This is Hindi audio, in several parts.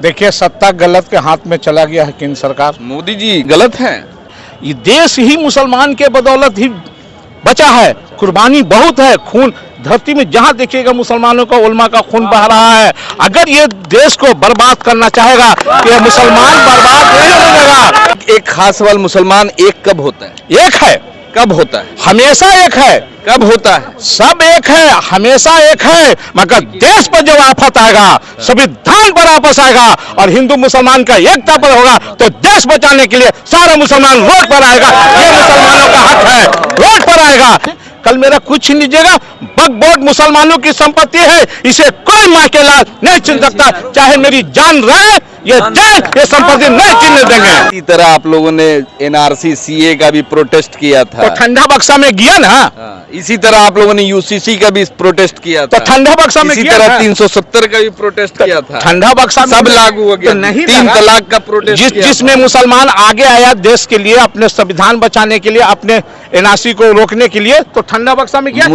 देखिए, सत्ता गलत के हाथ में चला गया है केंद्र सरकार। मोदी जी गलत हैं। ये देश ही मुसलमान के बदौलत ही बचा है। कुर्बानी बहुत है, खून धरती में जहां देखिएगा मुसलमानों का, उलमा का खून बह रहा है। अगर ये देश को बर्बाद करना चाहेगा तो ये मुसलमान बर्बाद नहीं होने देगा। एक खास सवाल, मुसलमान एक कब होता है? एक है, कब होता है? हमेशा एक है। कब होता है? सब एक है, हमेशा एक है, मगर देश पर जब आफत आएगा, संविधान पर वापस आएगा और हिंदू मुसलमान का एकता पर होगा तो देश बचाने के लिए सारा मुसलमान रोड पर आएगा। ये मुसलमानों का हक है, रोड पर आएगा। कल मेरा कुछ छीन लीजिएगा, वक्फ बोर्ड मुसलमानों की संपत्ति है, इसे कोई माँ के लाल नहीं छीन सकता। चाहे मेरी जान रहे ये संपत्ति नहीं छीनने देंगे। इसी तरह आप लोगों ने एनआरसी सीए का भी प्रोटेस्ट किया था, तो ठंडा बक्सा में गया ना। इसी तरह आप लोगों ने यूसीसी का भी प्रोटेस्ट किया था, तो ठंडा बक्सा में इसी गया तरह ना। 370 का भी प्रोटेस्ट किया था, ठंडा बक्सा में सब लागू हो गया। तो नहीं 3 लगा। तलाक का प्रोटेस्ट किया जिसमें था। मुसलमान आगे आया देश के लिए, अपने संविधान बचाने के लिए, अपने एनआरसी को रोकने के लिए, तो ठंडा बक्सा में गया।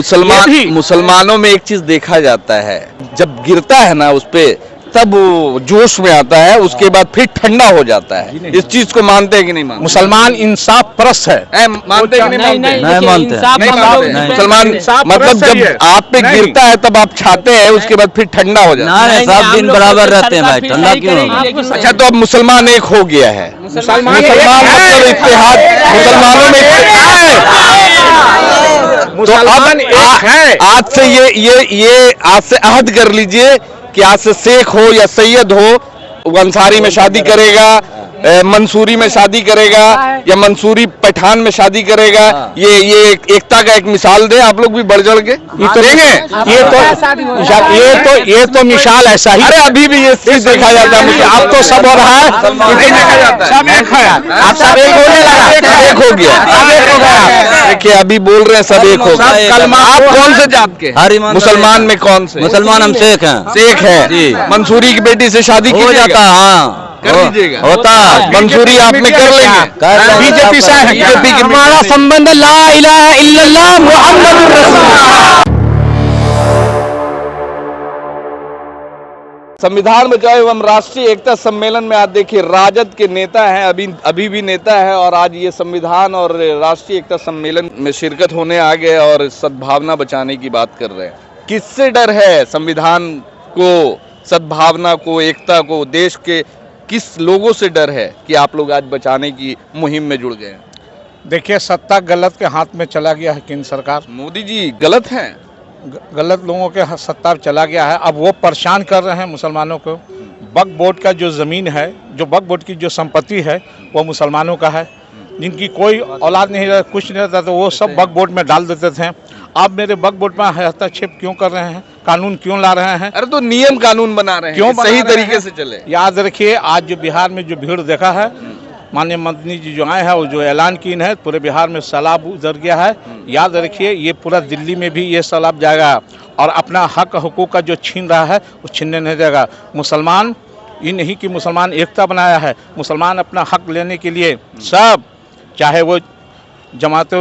मुसलमानों में एक चीज देखा जाता है, जब गिरता है ना उस पे तब वो जोश में आता है, उसके बाद फिर ठंडा हो जाता है। इस चीज को मानते हैं कि नहीं मानते? मुसलमान इंसाफ परस्त है। मानते हैं कि नहीं मानते? नहीं मानते। मुसलमान मतलब जब आप पे गिरता है तब आप छाते हैं, उसके बाद फिर ठंडा हो जाता है। सब दिन बराबर रहते हैं भाई, ठंडा क्यों होगा? अच्छा, तो अब मुसलमान एक हो गया है। मुसलमान मतलब इत्तेहाद मुसलमानों में मुसलमान एक है। आज से ये आज से अहद कर लीजिए कि आज से शेख हो या सैयद हो, वो अंसारी में शादी करेगा, मंसूरी में शादी करेगा या मंसूरी पठान में शादी करेगा। ये एकता का एक मिसाल दे, आप लोग भी बढ़ चढ़ के देंगे। ये तो मिसाल ऐसा ही। अरे अभी भी ये चीज देखा जाता है, मुझे अब तो सब हो रहा है, देखा जाता है। सब एक है। आप सब एक होने लगा, एक हो गया। देखिए अभी बोल रहे हैं सब एक हो गया। आप कौन से जात के? मुसलमान में कौन से? मुसलमान हम शेख हैं। शेख है। मंसूरी की बेटी से शादी हो जाता है, हाँ कर लीजिएगा। होता है। मंसूरी आप में कर लेंगे। बीजेपी से है। बीजेपी की हमारा संबंध ला इलाहा इल्लल्लाह मुहम्मदुर रसूलुल्लाह। संविधान बचाओ एवं राष्ट्रीय एकता सम्मेलन में आज देखिए राजद के नेता हैं, अभी भी नेता है, और आज ये संविधान और राष्ट्रीय एकता सम्मेलन में शिरकत होने आ गए और सद्भावना बचाने की बात कर रहे हैं। किससे डर है? संविधान को, सद्भावना को, एकता को, देश के किस लोगों से डर है कि आप लोग आज बचाने की मुहिम में जुड़ गए हैं? देखिए, सत्ता गलत के हाथ में चला गया है केंद्र सरकार। मोदी जी गलत हैं। गलत लोगों के सत्ता चला गया है। अब वो परेशान कर रहे हैं मुसलमानों को। वक्फ बोर्ड का जो ज़मीन है, जो वक्फ बोर्ड की जो संपत्ति है, वो मुसलमानों का है। जिनकी कोई औलाद नहीं रहता, कुछ नहीं रहता, तो वो सब वक्फ बोर्ड में डाल देते थे। आप मेरे वक्फ बोर्ड में हस्तक्षेप क्यों कर रहे हैं? कानून क्यों ला रहे हैं? अरे तो नियम कानून बना रहे हैं, क्यों सही तरीके से चले। याद रखिए, आज जो बिहार में जो भीड़ देखा है, माननीय मंत्री जी जो आए हैं, वो जो ऐलान किए हैं, पूरे बिहार में सैलाब उतर गया है। याद रखिए, ये पूरा दिल्ली में भी ये सैलाब जाएगा और अपना हक हुकूक का जो छीन रहा है वो छीनने नहीं देगा। मुसलमान ये नहीं कि मुसलमान एकता बनाया है, मुसलमान अपना हक लेने के लिए सब, चाहे वो जमात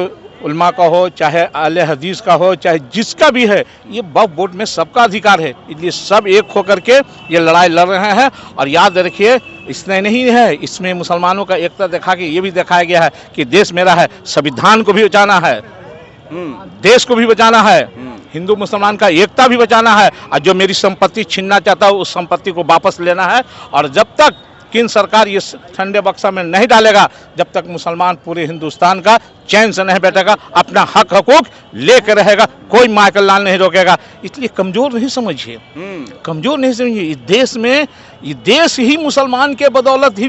उलमा का हो, चाहे अहले हदीस का हो, चाहे जिसका भी है, ये वक्फ बोर्ड में सबका अधिकार है। इसलिए सब एक होकर के ये लड़ाई लड़ रहे हैं। और याद रखिए, इसमें नहीं है, इसमें मुसलमानों का एकता दिखा के ये भी दिखाया गया है कि देश मेरा है, संविधान को भी बचाना है, देश को भी बचाना है, हिंदू मुसलमान का एकता भी बचाना है, और जो मेरी संपत्ति छीनना चाहता है उस संपत्ति को वापस लेना है। और जब तक केंद्र सरकार ये ठंडे बक्सा में नहीं डालेगा, जब तक मुसलमान पूरे हिंदुस्तान का चैन से नहीं बैठेगा, अपना हक हकूक लेकर रहेगा, कोई माइकल लाल नहीं रोकेगा। इसलिए कमजोर नहीं समझिए, कमजोर नहीं समझिए। इस देश में, ये देश ही मुसलमान के बदौलत ही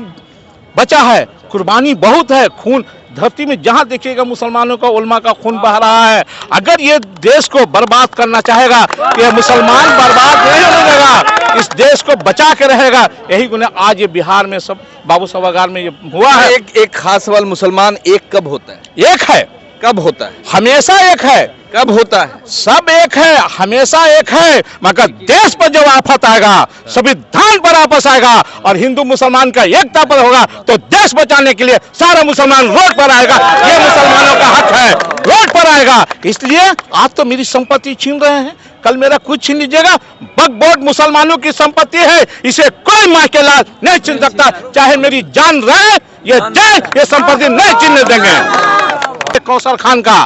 बचा है। कुर्बानी बहुत है, खून धरती में जहां देखिएगा मुसलमानों का, उलमा का खून बह रहा है। अगर ये देश को बर्बाद करना चाहेगा तो ये मुसलमान बर्बाद नहीं होने देगा, इस देश को बचा के रहेगा। यही गुना आज ये बिहार में सब बाबू सभागार में ये हुआ है। एक खास सवाल, मुसलमान एक कब होता है? एक है। कब होता है? हमेशा एक है। कब होता है? सब एक है, हमेशा एक है, मगर देश पर जब आफत आएगा, संविधान पर वापस आएगा और हिंदू मुसलमान का एकता पर होगा तो देश बचाने के लिए सारा मुसलमान रोड पर आएगा। ये मुसलमानों का हक है, रोड पर आएगा। इसलिए आप तो मेरी संपत्ति छीन रहे हैं, कल मेरा कुछ छीन लीजिएगा। वक्फ बोर्ड मुसलमानों की संपत्ति है, इसे कोई माँ के लाल नहीं छीन सकता, चाहे मेरी जान रहे ये जाए, ये संपत्ति नहीं छीनने देंगे। कौसर खान का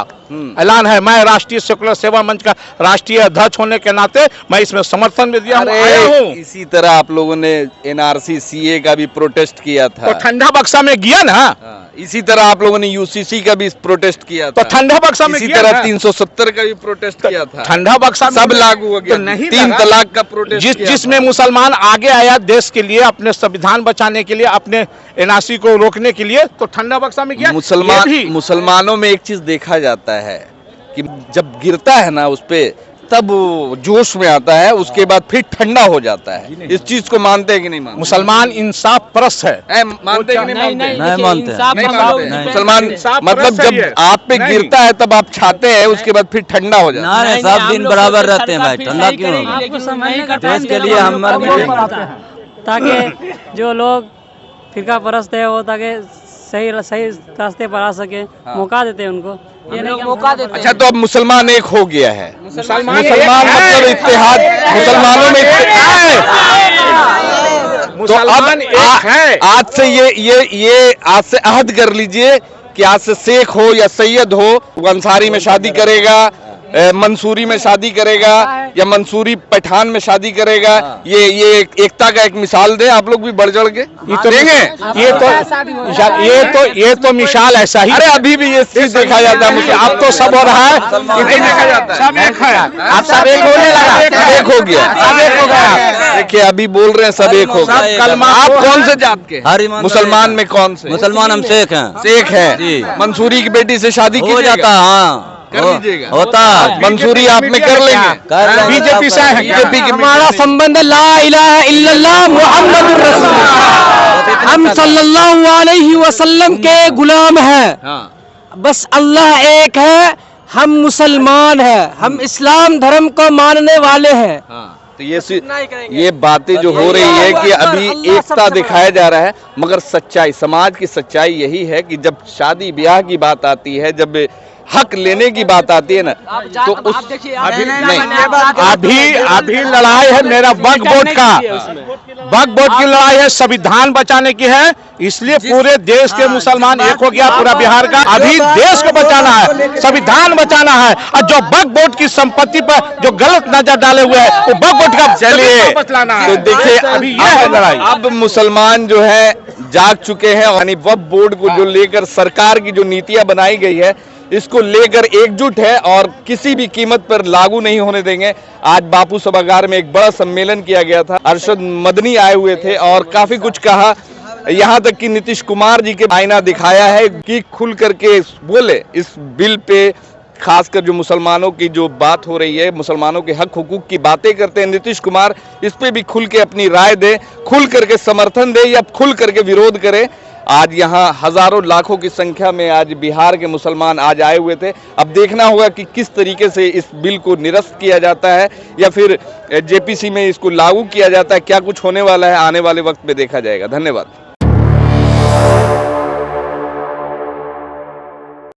ऐलान है, मैं राष्ट्रीय सेकुलर सेवा मंच का राष्ट्रीय अध्यक्ष होने के नाते मैं इसमें समर्थन में दिया हूं। इसी तरह आप लोगों ने एनआरसी सीए का भी प्रोटेस्ट किया था, तो ठंडा बक्सा में गया ना। इसी तरह आप लोगों ने यूसीसी का भी प्रोटेस्ट किया था, तो ठंडा बक्सा में इसी गया तरह ना। 370 का भी प्रोटेस्ट किया था, ठंडा बक्सा में सब लागू हो गया। तो नहीं 3 तलाक का प्रोटेस्ट जिसमें मुसलमान आगे आया देश के लिए, अपने संविधान बचाने के लिए, अपने एनआरसी को रोकने के लिए, तो ठंडा बक्सा में गया। मुसलमानों में एक चीज देखा जाता है कि जब गिरता है ना उस पे, तब वो जोश में आता है, उसके बाद फिर ठंडा हो जाता है। इस चीज को मानते हैं कि नहीं मानते? मुसलमान इंसाफ परस्त है। मानते हैं कि नहीं मानते? नहीं मानते, नहीं मानते। मुसलमान इंसाफ मतलब परस्त जब है। आप पे नहीं। गिरता है तब आप छाते हैं, उसके बाद फिर ठंडा हो जाता है। नहीं, सब दिन बराबर रहते हैं भाई, ठंडा क्यों होगा? देश के लिए हम मर मिटेंगे। ताकि जो लोग फिरका परस्त है वो ताकि सही रास्ते पर आ सके, मौका देते हैं उनको। ये नहीं मौका देते। अच्छा, तो अब मुसलमान एक हो गया है। मुसलमान मतलब इत्तेहाद, मुसलमानों में तो अब आज से ये आज से अहद कर लीजिए कि आज से शेख हो या सैयद हो, वो अंसारी में शादी करेगा, मंसूरी में शादी करेगा या मंसूरी पठान में शादी करेगा। ये एकता का एक मिसाल दे, आप लोग भी बढ़ चढ़ के देंगे। ये तो मिसाल ऐसा ही। अरे अभी भी ये चीज देखा जाता है, मुझे अब तो सब हो रहा है, देखा जाता है, सब एक है। आप सब एक होने लगा, एक हो गया, सब एक हो गया। देखिए अभी बोल रहे हैं सब एक हो गया। कलमा आप कौन से जात के? हर ईमान मुसलमान में कौन से? मुसलमान हम शेख हैं। शेख है। जी। मंसूरी की बेटी से शादी हो कीजिएगा? जाता, हाँ कर लीजिएगा। होता। मंसूरी आप में कर लेंगे? कर लेंगे। बीजेपी से है, बीजेपी के हमारा संबंध ला इलाहा इल्लल्लाह मुहम्मदुर रसूलुल्लाह, हम सल्लल्लाहु अलैहि वसल्लम के गुलाम हैं। बस अल्लाह एक है, हम मुसलमान हैं, हम इस्लाम धर्म को मानने वाले हैं। तो ये बातें जो हो रही है कि अभी एकता दिखाया जा रहा है, मगर सच्चाई, समाज की सच्चाई यही है कि जब शादी ब्याह की बात आती है, जब हक लेने की बात आती है ना, तो उस अभी लड़ाई है मेरा वक्फ बोर्ड का। वक्फ बोर्ड की लड़ाई है, संविधान बचाने की है, इसलिए पूरे देश के मुसलमान एक हो गया, पूरा बिहार का। अभी देश को बचाना है, संविधान बचाना है, और जो वक्फ बोर्ड की संपत्ति पर जो गलत नजर डाले हुए है वो वक्फ बोर्ड का चलिए तो देखिए अभी ये है लड़ाई। अब मुसलमान जो है जाग चुके हैं, यानी वक्फ बोर्ड को जो लेकर सरकार की जो नीतियां बनाई गई है, इसको लेकर एकजुट है और किसी भी कीमत पर लागू नहीं होने देंगे। आज बापू सभागार में एक बड़ा सम्मेलन किया गया था, अरशद मदनी आए हुए थे और काफी कुछ कहा, यहाँ तक कि नीतीश कुमार जी के आईना दिखाया है कि खुल करके बोले इस बिल पे, खासकर जो मुसलमानों की जो बात हो रही है, मुसलमानों के हक हुकूक की बातें करते हैं नीतीश कुमार, इस पे भी खुल के अपनी राय दे, खुल करके समर्थन दे या खुल करके विरोध करे। आज यहाँ हजारों लाखों की संख्या में आज बिहार के मुसलमान आज आए हुए थे। अब देखना होगा कि किस तरीके से इस बिल को निरस्त किया जाता है या फिर जेपीसी में इसको लागू किया जाता है, क्या कुछ होने वाला है आने वाले वक्त में देखा जाएगा। धन्यवाद।